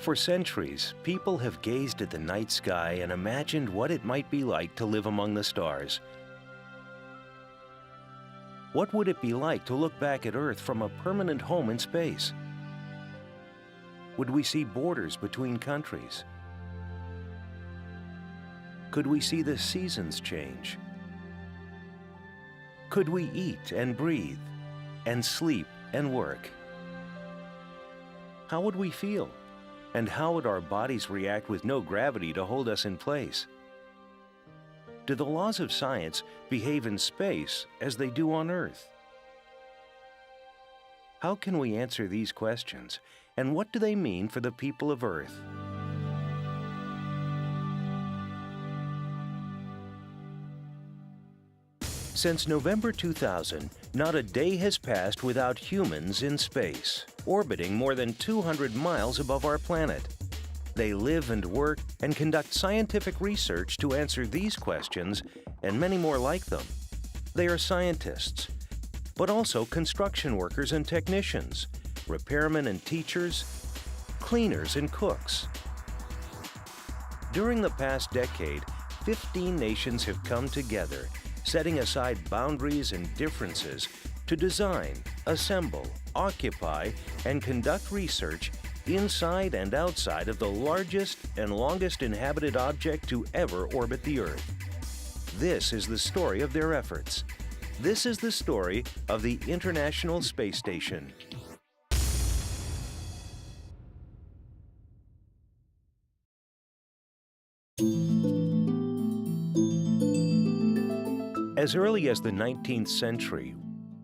For centuries, people have gazed at the night sky and imagined what it might be like to live among the stars. What would it be like to look back at Earth from a permanent home in space? Would we see borders between countries? Could we see the seasons change? Could we eat and breathe, and sleep and work? How would we feel? And how would our bodies react with no gravity to hold us in place? Do the laws of science behave in space as they do on Earth? How can we answer these questions, and what do they mean for the people of Earth? Since November 2000, not a day has passed without humans in space, orbiting more than 200 miles above our planet. They live and work and conduct scientific research to answer these questions and many more like them. They are scientists, but also construction workers and technicians, repairmen and teachers, cleaners and cooks. During the past decade, 15 nations have come together, setting aside boundaries and differences to design, assemble, occupy, and conduct research inside and outside of the largest and longest inhabited object to ever orbit the Earth. This is the story of their efforts. This is the story of the International Space Station. As early as the 19th century,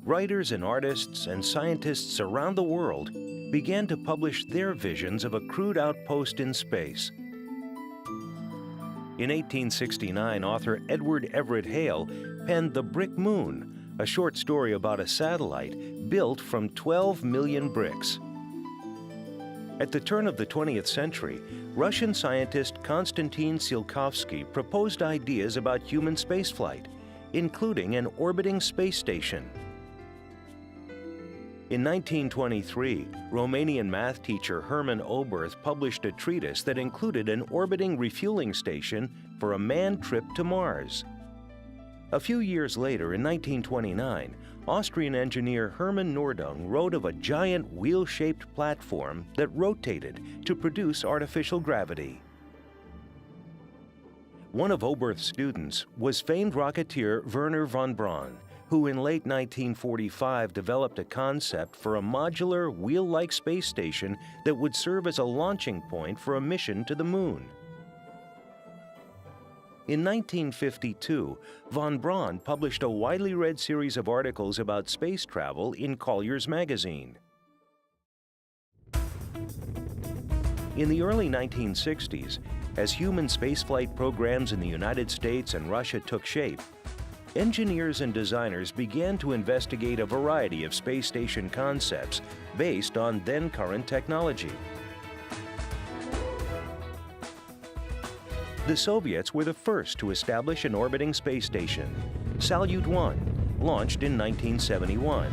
writers and artists and scientists around the world began to publish their visions of a crewed outpost in space. In 1869, author Edward Everett Hale penned The Brick Moon, a short story about a satellite built from 12 million bricks. At the turn of the 20th century, Russian scientist Konstantin Tsiolkovsky proposed ideas about human spaceflight, including an orbiting space station. In 1923, Romanian math teacher Herman Oberth published a treatise that included an orbiting refueling station for a manned trip to Mars. A few years later, in 1929, Austrian engineer Hermann Nordung wrote of a giant wheel-shaped platform that rotated to produce artificial gravity. One of Oberth's students was famed rocketeer Wernher von Braun, who in late 1945 developed a concept for a modular, wheel-like space station that would serve as a launching point for a mission to the Moon. In 1952, von Braun published a widely read series of articles about space travel in Collier's magazine. In the early 1960s, as human spaceflight programs in the United States and Russia took shape, engineers and designers began to investigate a variety of space station concepts based on then-current technology. The Soviets were the first to establish an orbiting space station, Salyut 1, launched in 1971.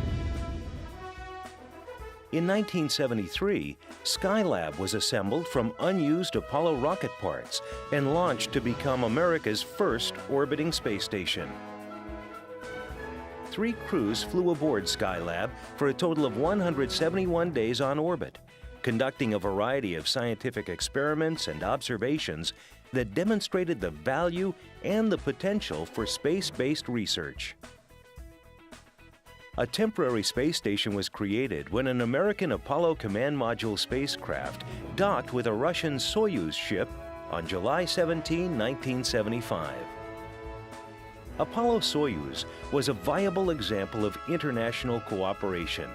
In 1973, Skylab was assembled from unused Apollo rocket parts and launched to become America's first orbiting space station. 3 crews flew aboard Skylab for a total of 171 days on orbit, conducting a variety of scientific experiments and observations that demonstrated the value and the potential for space-based research. A temporary space station was created when an American Apollo Command Module spacecraft docked with a Russian Soyuz ship on July 17, 1975. Apollo-Soyuz was a viable example of international cooperation,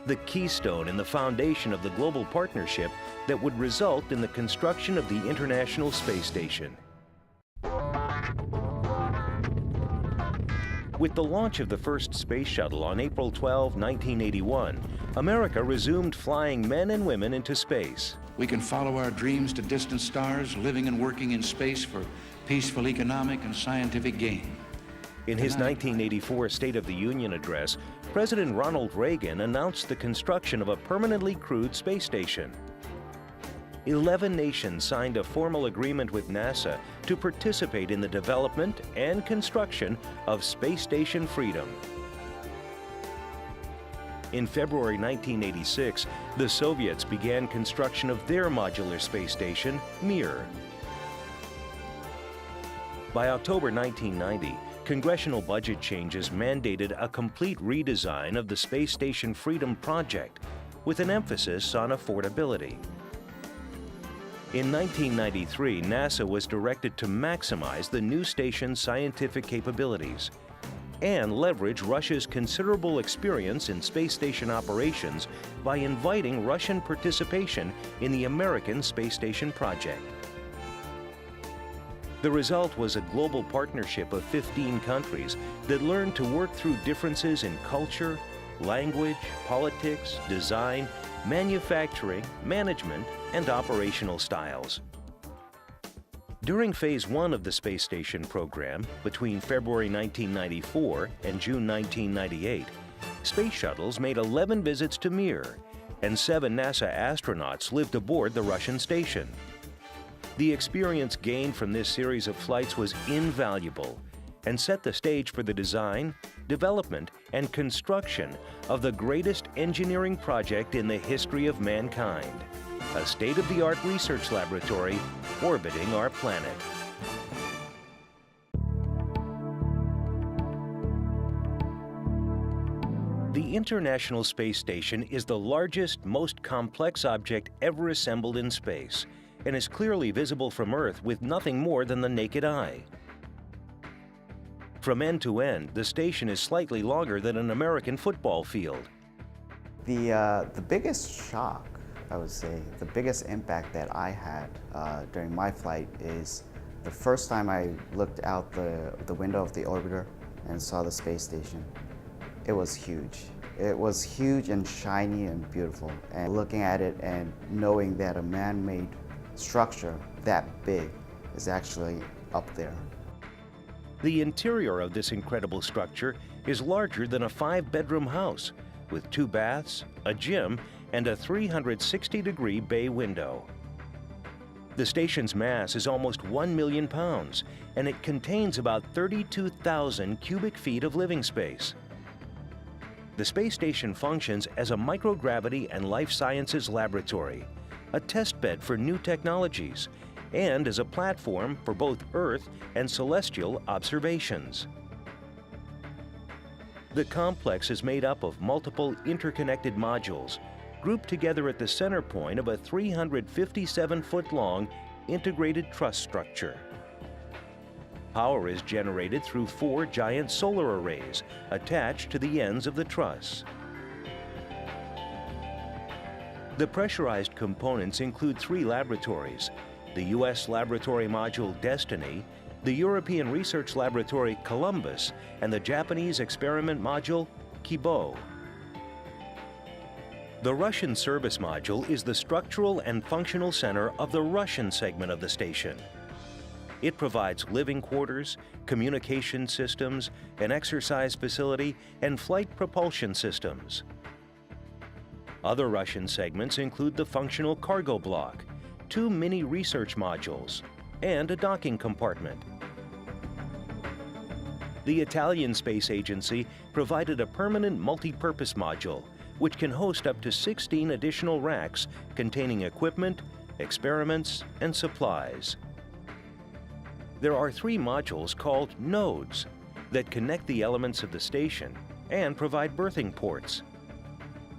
the keystone in the foundation of the global partnership that would result in the construction of the International Space Station. With the launch of the first space shuttle on April 12, 1981, America resumed flying men and women into space. We can follow our dreams to distant stars, living and working in space for peaceful economic and scientific gain. In his 1984 State of the Union address, President Ronald Reagan announced the construction of a permanently crewed space station. 11 nations signed a formal agreement with NASA to participate in the development and construction of Space Station Freedom. In February 1986, the Soviets began construction of their modular space station, Mir. By October 1990, congressional budget changes mandated a complete redesign of the Space Station Freedom project, with an emphasis on affordability. In 1993, NASA was directed to maximize the new station's scientific capabilities and leverage Russia's considerable experience in space station operations by inviting Russian participation in the American space station project. The result was a global partnership of 15 countries that learned to work through differences in culture, language, politics, design, manufacturing, management, and operational styles. During Phase 1 of the space station program, between February 1994 and June 1998, space shuttles made 11 visits to Mir, and 7 NASA astronauts lived aboard the Russian station. The experience gained from this series of flights was invaluable and set the stage for the design, development, and construction of the greatest engineering project in the history of mankind, a state-of-the-art research laboratory orbiting our planet. The International Space Station is the largest, most complex object ever assembled in space, and is clearly visible from Earth with nothing more than the naked eye. From end to end, the station is slightly longer than an American football field. The biggest shock, I would say, the biggest impact that I had during my flight is the first time I looked out the window of the orbiter and saw the space station. It was huge. It was huge and shiny and beautiful. And looking at it and knowing that a man-made structure that big is actually up there. The interior of this incredible structure is larger than a 5-bedroom house, with 2 baths, a gym, and a 360-degree bay window. The station's mass is almost 1 million pounds, and it contains about 32,000 cubic feet of living space. The space station functions as a microgravity and life sciences laboratory, a testbed for new technologies, and as a platform for both Earth and celestial observations. The complex is made up of multiple interconnected modules, grouped together at the center point of a 357-foot-long integrated truss structure. Power is generated through 4 giant solar arrays attached to the ends of the truss. The pressurized components include 3 laboratories: the U.S. laboratory module Destiny, the European Research Laboratory Columbus, and the Japanese experiment module Kibo. The Russian service module is the structural and functional center of the Russian segment of the station. It provides living quarters, communication systems, an exercise facility, and flight propulsion systems. Other Russian segments include the functional cargo block, 2 mini research modules, and a docking compartment. The Italian Space Agency provided a permanent multi-purpose module, which can host up to 16 additional racks containing equipment, experiments, and supplies. There are 3 modules called nodes that connect the elements of the station and provide berthing ports.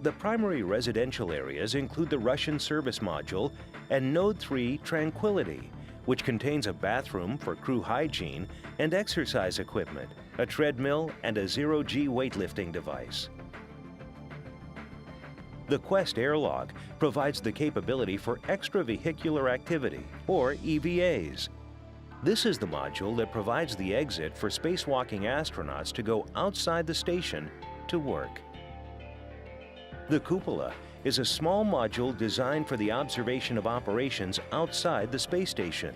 The primary residential areas include the Russian service module and Node 3 Tranquility, which contains a bathroom for crew hygiene and exercise equipment, a treadmill, and a zero-G weightlifting device. The Quest airlock provides the capability for extravehicular activity, or EVAs. This is the module that provides the exit for spacewalking astronauts to go outside the station to work. The cupola is a small module designed for the observation of operations outside the space station.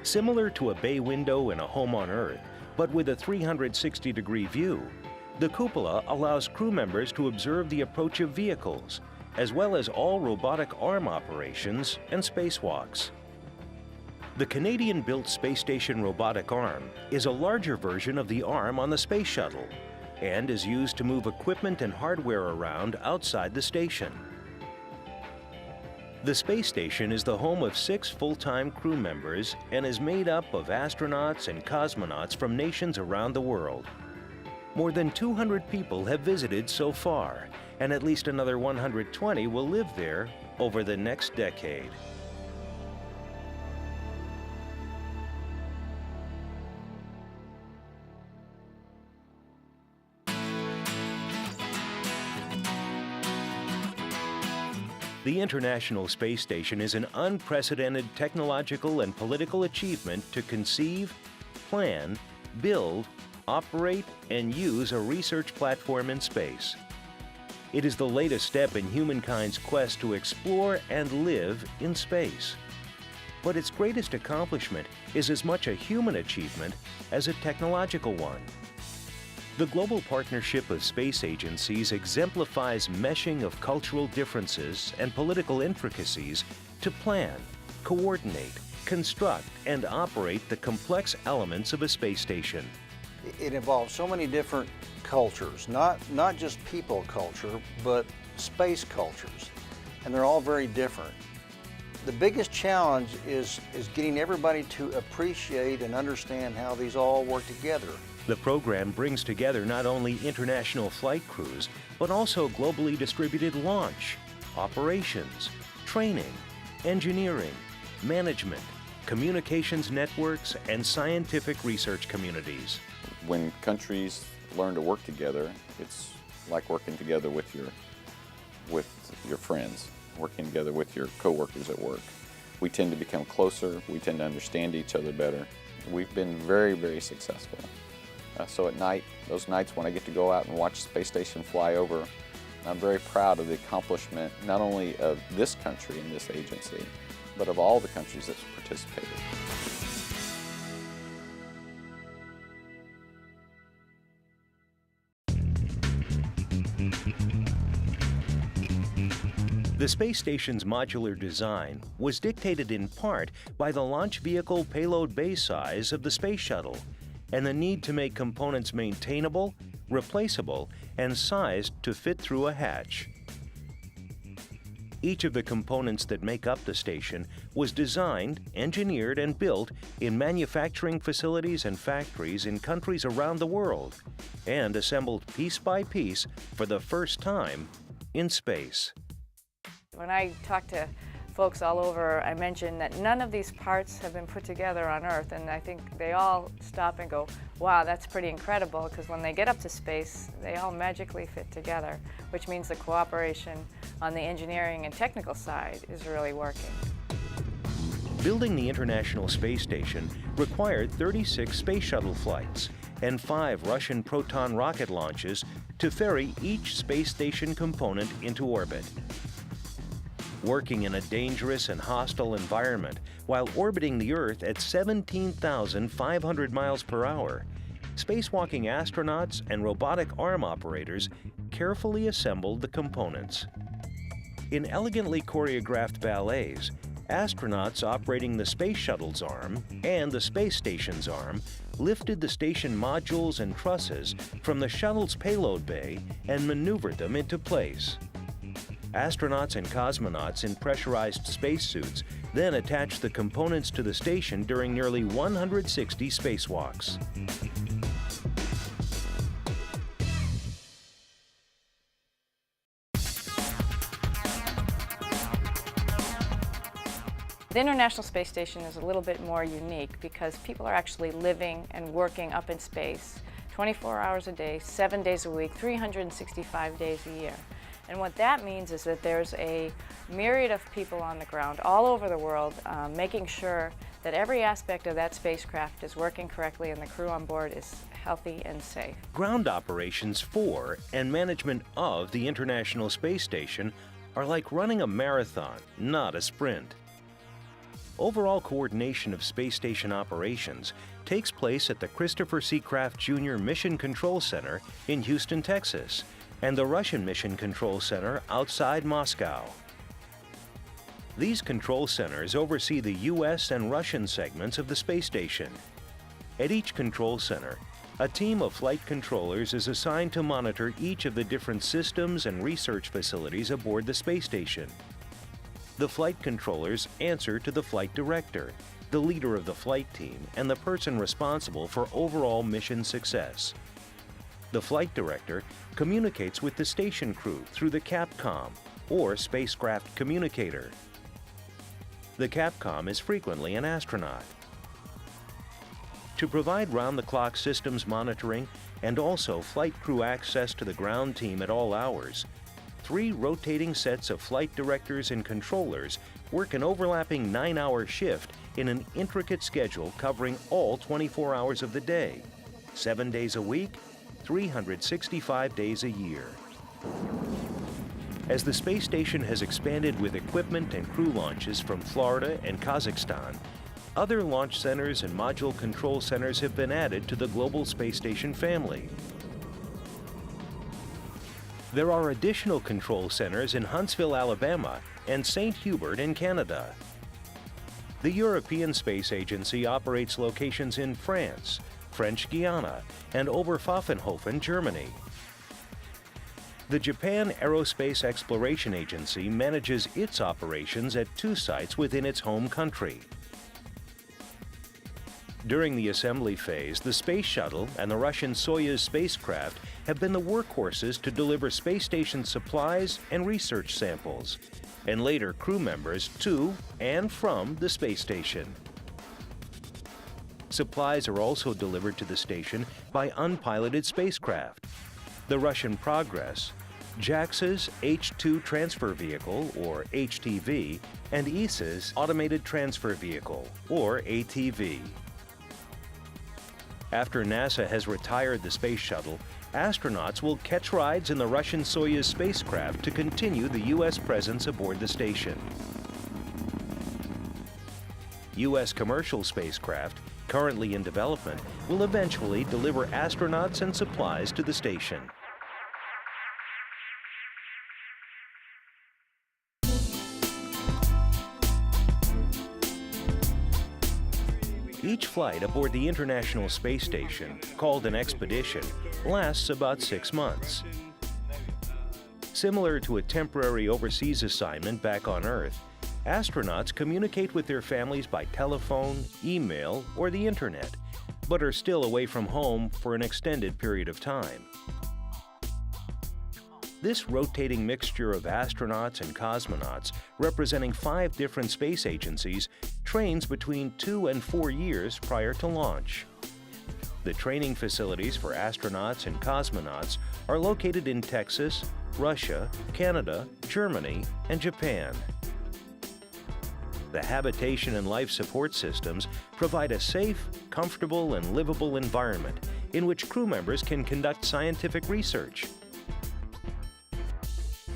Similar to a bay window in a home on Earth, but with a 360-degree view, the cupola allows crew members to observe the approach of vehicles, as well as all robotic arm operations and spacewalks. The Canadian-built space station robotic arm is a larger version of the arm on the space shuttle and is used to move equipment and hardware around outside the station. The space station is the home of 6 full-time crew members and is made up of astronauts and cosmonauts from nations around the world. More than 200 people have visited so far, and at least another 120 will live there over the next decade. The International Space Station is an unprecedented technological and political achievement to conceive, plan, build, operate, and use a research platform in space. It is the latest step in humankind's quest to explore and live in space. But its greatest accomplishment is as much a human achievement as a technological one. The global partnership of space agencies exemplifies meshing of cultural differences and political intricacies to plan, coordinate, construct, and operate the complex elements of a space station. It involves so many different cultures, not just people culture, but space cultures, and they're all very different. The biggest challenge is getting everybody to appreciate and understand how these all work together. The program brings together not only international flight crews, but also globally distributed launch, operations, training, engineering, management, communications networks, and scientific research communities. When countries learn to work together, it's like working together with your friends, working together with your coworkers at work. We tend to become closer, we tend to understand each other better. We've been very, very successful. So at night, those nights when I get to go out and watch the space station fly over, I'm very proud of the accomplishment not only of this country and this agency, but of all the countries that's participated. The space station's modular design was dictated in part by the launch vehicle payload bay size of the space shuttle and the need to make components maintainable, replaceable, and sized to fit through a hatch. Each of the components that make up the station was designed, engineered, and built in manufacturing facilities and factories in countries around the world, and assembled piece by piece for the first time in space. When I talk to folks all over, I mention that none of these parts have been put together on Earth, and I think they all stop and go, wow, that's pretty incredible, because when they get up to space, they all magically fit together, which means the cooperation on the engineering and technical side is really working. Building the International Space Station required 36 space shuttle flights and 5 Russian Proton rocket launches to ferry each space station component into orbit. Working in a dangerous and hostile environment while orbiting the Earth at 17,500 miles per hour, spacewalking astronauts and robotic arm operators carefully assembled the components. In elegantly choreographed ballets, astronauts operating the space shuttle's arm and the space station's arm lifted the station modules and trusses from the shuttle's payload bay and maneuvered them into place. Astronauts and cosmonauts in pressurized spacesuits then attached the components to the station during nearly 160 spacewalks. The International Space Station is a little bit more unique because people are actually living and working up in space 24 hours a day, 7 days a week, 365 days a year. And what that means is that there's a myriad of people on the ground all over the world making sure that every aspect of that spacecraft is working correctly and the crew on board is healthy and safe. Ground operations for and management of the International Space Station are like running a marathon, not a sprint. Overall coordination of space station operations takes place at the Christopher C. Kraft Jr. Mission Control Center in Houston, Texas, and the Russian Mission Control Center outside Moscow. These control centers oversee the U.S. and Russian segments of the space station. At each control center, a team of flight controllers is assigned to monitor each of the different systems and research facilities aboard the space station. The flight controllers answer to the flight director, the leader of the flight team, and the person responsible for overall mission success. The flight director communicates with the station crew through the Capcom, or spacecraft communicator. The Capcom is frequently an astronaut. To provide round-the-clock systems monitoring and also flight crew access to the ground team at all hours, 3 rotating sets of flight directors and controllers work an overlapping 9-hour shift in an intricate schedule covering all 24 hours of the day, 7 days a week, 365 days a year. As the space station has expanded with equipment and crew launches from Florida and Kazakhstan, other launch centers and module control centers have been added to the global space station family. There are additional control centers in Huntsville, Alabama, and St. Hubert in Canada. The European Space Agency operates locations in France, French Guiana, and Oberpfaffenhofen, Germany. The Japan Aerospace Exploration Agency manages its operations at 2 sites within its home country. During the assembly phase, the Space Shuttle and the Russian Soyuz spacecraft have been the workhorses to deliver space station supplies and research samples, and later crew members to and from the space station. Supplies are also delivered to the station by unpiloted spacecraft. The Russian Progress, JAXA's H-2 Transfer Vehicle, or HTV, and ESA's Automated Transfer Vehicle, or ATV. After NASA has retired the space shuttle, astronauts will catch rides in the Russian Soyuz spacecraft to continue the U.S. presence aboard the station. U.S. commercial spacecraft, currently in development, will eventually deliver astronauts and supplies to the station. Each flight aboard the International Space Station, called an expedition, lasts about 6 months. Similar to a temporary overseas assignment back on Earth, astronauts communicate with their families by telephone, email, or the internet, but are still away from home for an extended period of time. This rotating mixture of astronauts and cosmonauts, representing 5 different space agencies, trains between 2 and 4 years prior to launch. The training facilities for astronauts and cosmonauts are located in Texas, Russia, Canada, Germany, and Japan. The habitation and life support systems provide a safe, comfortable, and livable environment in which crew members can conduct scientific research.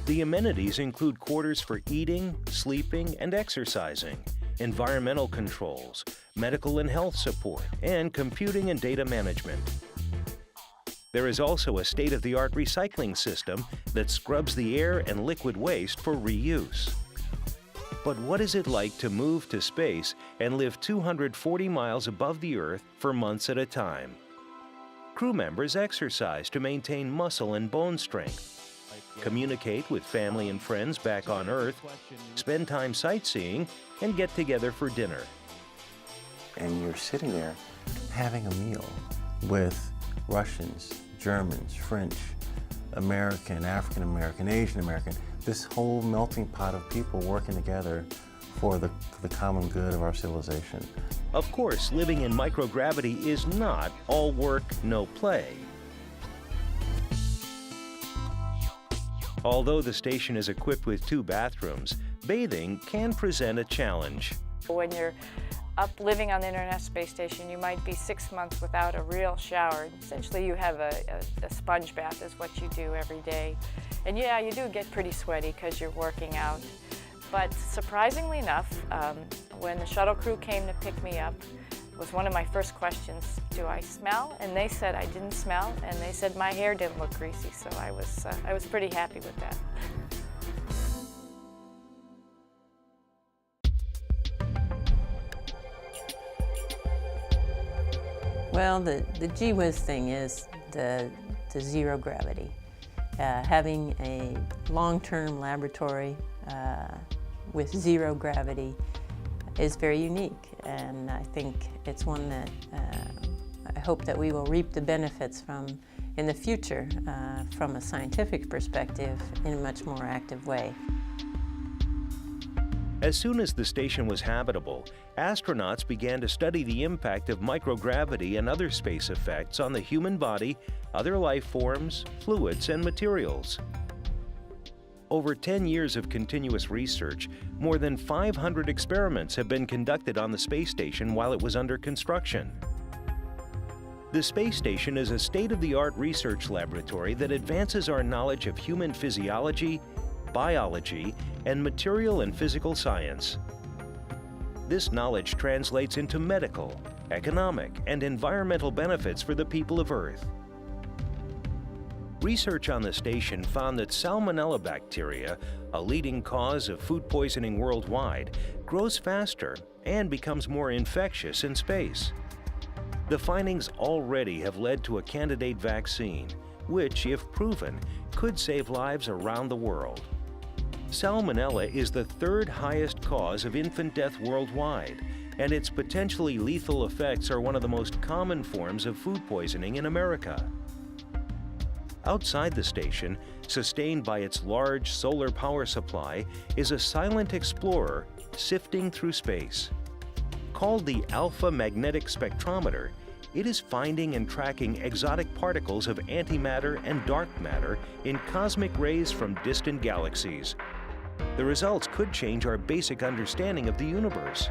The amenities include quarters for eating, sleeping, and exercising, environmental controls, medical and health support, and computing and data management. There is also a state-of-the-art recycling system that scrubs the air and liquid waste for reuse. But what is it like to move to space and live 240 miles above the Earth for months at a time? Crew members exercise to maintain muscle and bone strength, communicate with family and friends back on Earth, spend time sightseeing, and get together for dinner. And you're sitting there having a meal with Russians, Germans, French, American, African American, Asian American, this whole melting pot of people working together for the common good of our civilization. Of course, living in microgravity is not all work, no play. Although the station is equipped with 2 bathrooms, bathing can present a challenge. When you're up living on the International Space Station, you might be 6 months without a real shower. Essentially, you have a sponge bath is what you do every day. And yeah, you do get pretty sweaty because you're working out. But surprisingly enough, when the shuttle crew came to pick me up, was one of my first questions. Do I smell? And they said I didn't smell, and they said my hair didn't look greasy, so I was pretty happy with that. Well, the gee whiz thing is the zero gravity. Having a long-term laboratory with zero gravity is very unique, and I think it's one that I hope that we will reap the benefits from in the future from a scientific perspective in a much more active way. As soon as the station was habitable, astronauts began to study the impact of microgravity and other space effects on the human body, other life forms, fluids, and materials. Over 10 years of continuous research, more than 500 experiments have been conducted on the space station while it was under construction. The space station is a state-of-the-art research laboratory that advances our knowledge of human physiology, biology, and material and physical science. This knowledge translates into medical, economic, and environmental benefits for the people of Earth. Research on the station found that Salmonella bacteria, a leading cause of food poisoning worldwide, grows faster and becomes more infectious in space. The findings already have led to a candidate vaccine, which, if proven, could save lives around the world. Salmonella is the third highest cause of infant death worldwide, and its potentially lethal effects are one of the most common forms of food poisoning in America. Outside the station, sustained by its large solar power supply, is a silent explorer sifting through space. Called the Alpha Magnetic Spectrometer, it is finding and tracking exotic particles of antimatter and dark matter in cosmic rays from distant galaxies. The results could change our basic understanding of the universe.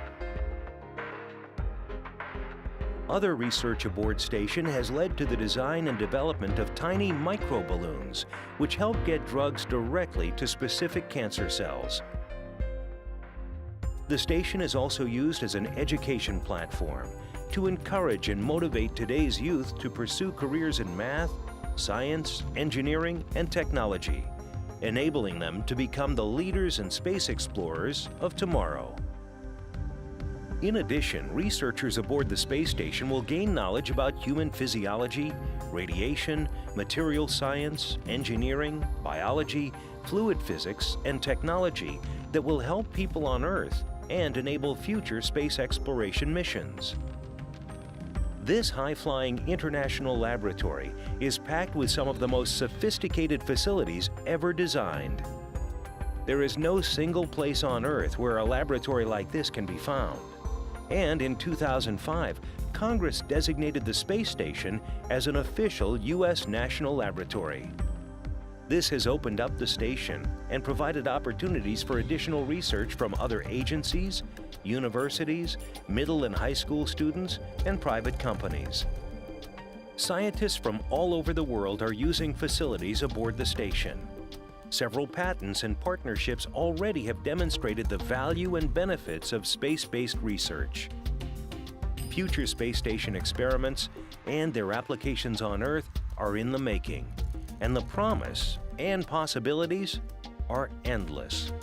Other research aboard station has led to the design and development of tiny microballoons, which help get drugs directly to specific cancer cells. The station is also used as an education platform to encourage and motivate today's youth to pursue careers in math, science, engineering, and technology, enabling them to become the leaders and space explorers of tomorrow. In addition, researchers aboard the space station will gain knowledge about human physiology, radiation, material science, engineering, biology, fluid physics, and technology that will help people on Earth and enable future space exploration missions. This high-flying international laboratory is packed with some of the most sophisticated facilities ever designed. There is no single place on Earth where a laboratory like this can be found. And in 2005, Congress designated the space station as an official U.S. national laboratory. This has opened up the station and provided opportunities for additional research from other agencies, universities, middle and high school students, and private companies. Scientists from all over the world are using facilities aboard the station. Several patents and partnerships already have demonstrated the value and benefits of space-based research. Future space station experiments and their applications on Earth are in the making, and the promise and possibilities are endless.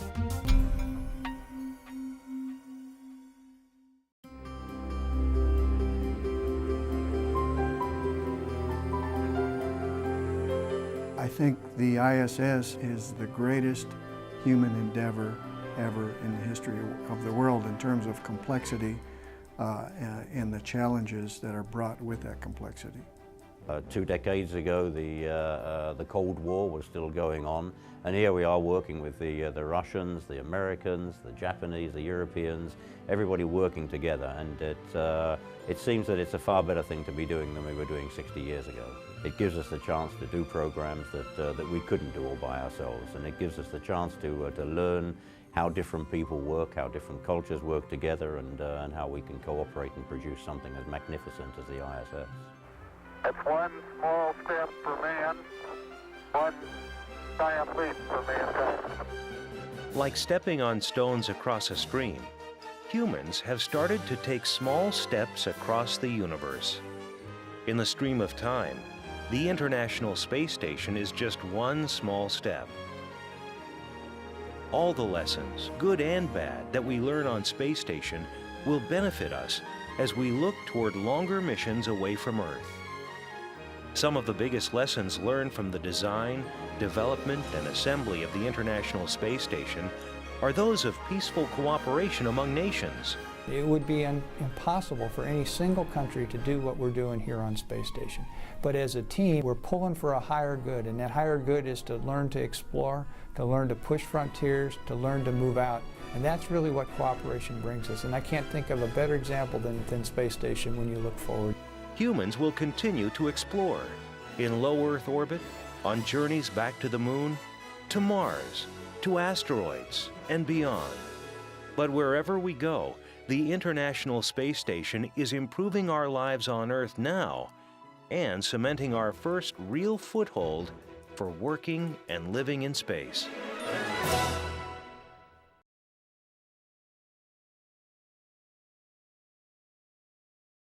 I think the ISS is the greatest human endeavor ever in the history of the world in terms of complexity and the challenges that are brought with that complexity. 2 decades ago, the Cold War was still going on, and here we are working with the Russians, the Americans, the Japanese, the Europeans, everybody working together, and it seems that it's a far better thing to be doing than we were doing 60 years ago. It gives us the chance to do programs that we couldn't do all by ourselves, and it gives us the chance to learn how different people work, how different cultures work together, and how we can cooperate and produce something as magnificent as the ISS. It's one small step for man, one giant leap for mankind. Like stepping on stones across a stream, humans have started to take small steps across the universe. In the stream of time, the International Space Station is just one small step. All the lessons, good and bad, that we learn on Space Station will benefit us as we look toward longer missions away from Earth. Some of the biggest lessons learned from the design, development, and assembly of the International Space Station are those of peaceful cooperation among nations. It would be impossible for any single country to do what we're doing here on Space Station. But as a team, we're pulling for a higher good, and that higher good is to learn to explore, to learn to push frontiers, to learn to move out. And that's really what cooperation brings us. And I can't think of a better example than Space Station when you look forward. Humans will continue to explore in low Earth orbit, on journeys back to the Moon, to Mars, to asteroids, and beyond. But wherever we go, the International Space Station is improving our lives on Earth now and cementing our first real foothold for working and living in space.